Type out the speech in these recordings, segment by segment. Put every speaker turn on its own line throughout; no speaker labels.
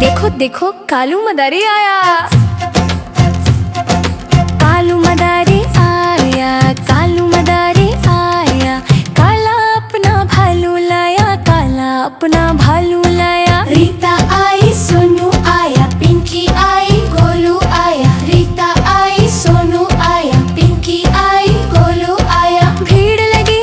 देखो देखो कालू मदारी आया। कालू मदारी आया, कालू मदारी आया, काला अपना भालू लाया, काला अपना भालू लाया।
रीता आई, सोनू आया, पिंकी आई, गोलू आया। रीता आई, सोनू आया, पिंकी आई, गोलू आया।
भीड़ लगी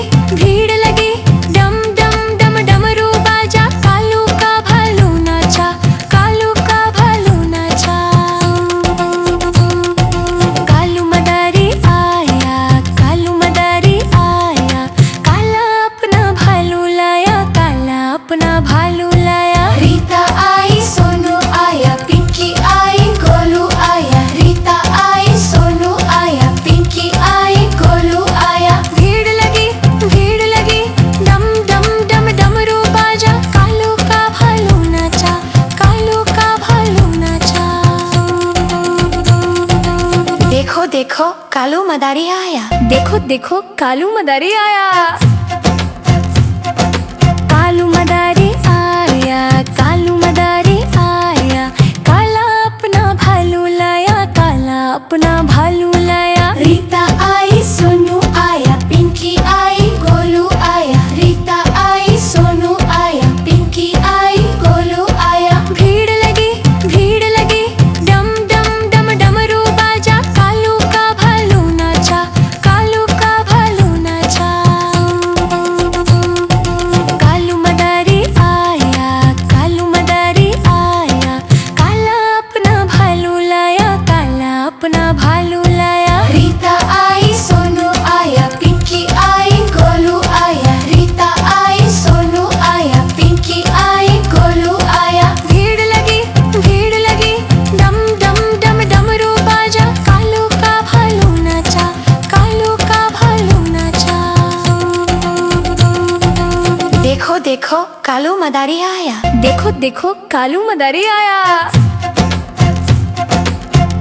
डम डम डम डमरू बाजा, कालू का भालू नाचा, कालू का भालू नाचा। कालू मदारी आया, कालू मदारी आया, काला अपना भालू लाया, काला अपना भालू लाया।
रीता आई, सोनू आया, पिंकी आई, गोलू आया। रीता आई, सोनू आया, पिंकी आई, गोलू आया।
भीड़ लगी डम डम डम डमरू बाजा, कालू का भालू नाचा, कालू का भालू नाचा।
देखो देखो कालू मदारी आया।
देखो देखो कालू मदारी आया। कालू मदारी आया, कालू मदारी आया, काला अपना भालू लाया, काला अपना भालू लाया।
रीता आई, सोनू आया, पिंकी आई, गोलू आया। रीता आई, सोनू आया, पिंकी आई, गोलू आया।
भीड़ लगी डम डम डम डमरू बाजा, कालू का भालू नाचा, कालू का भालू नाचा। कालू मदारी आया, कालू मदारी आया, काला अपना भालू लाया, काला अपना भालू लाया।
रीता आई, सोनू आया, पिंकी आई, गोलू आया। रीता आई, सोनू आया, पिंकी आई, गोलू आया।
भीड़ लगी डम डम डम डमरू बाजा, कालू का भालू नाचा, कालू का भालू नाचा।
देखो देखो कालू मदारी आया।
देखो देखो कालू मदारी आया।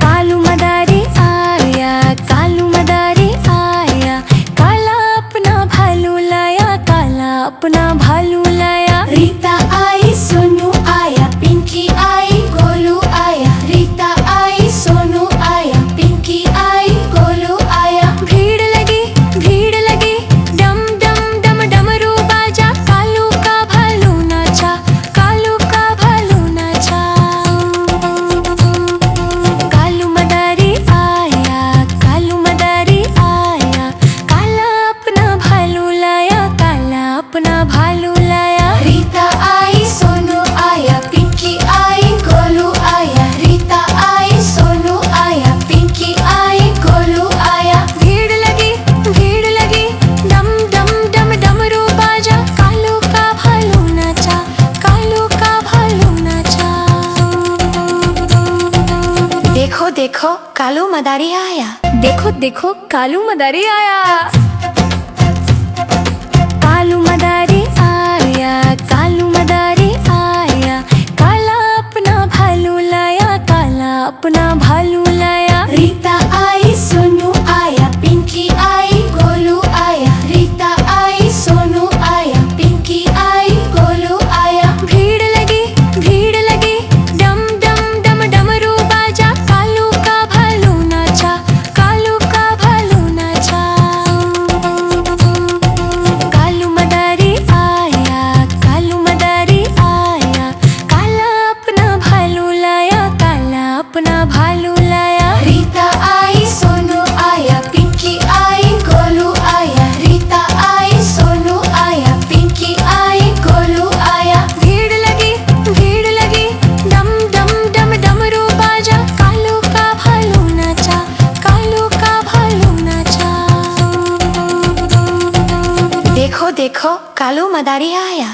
कालू मदारी आया, कालू मदारी आया, काला अपना भालू लाया, काला अपना भालू लाया।
रीता आई, सोनू आया, पिंकी आई, गोलू आया। रीता आई, सोनू आया, पिंकी आई, गोलू आया।
भीड़ लगी डम डम डम डमरू बाजा, कालू का भालू नाचा, कालू का भालू नाचा। कालू मदारी आया, कालू मदारी आया, काला अपना भालू लाया, काला अपना भालू लाया।
रीता आई, सोनू आया, पिंकी आई, गोलू आया। रीता आई, सोनू आया, पिंकी आई, गोलू आया।
भीड़ लगी डम डम डम डमरू बाजा, कालू का भालू नाचा, कालू का भालू नाचा।
देखो देखो कालू मदारी आया।
देखो देखो कालू मदारी आया। कालू मदारी आया, कालू मदारी आया, काला अपना भालू लाया, काला अपना भालू लाया।
रीता आई, सोनू आया, पिंकी आई, गोलू आया। रीता आई, सोनू आया, पिंकी आई, गोलू आया।
भीड़ लगी डम डम डम डमरू बाजा, कालू का भालू नाचा, कालू का भालू नाचा। कालू मदारी आया, कालू मदारी आया, काला अपना भालू लाया, काला अपना भालू लाया।
रीता आई, सोनू आया, पिंकी आई, गोलू आया। रीता आई, सोनू आया, पिंकी आई, गोलू आया।
भीड़ लगी डम डम डम डमरू बाजा, कालू का भालू नाचा, कालू का भालू नाचा।
देखो देखो कालू मदारी आया।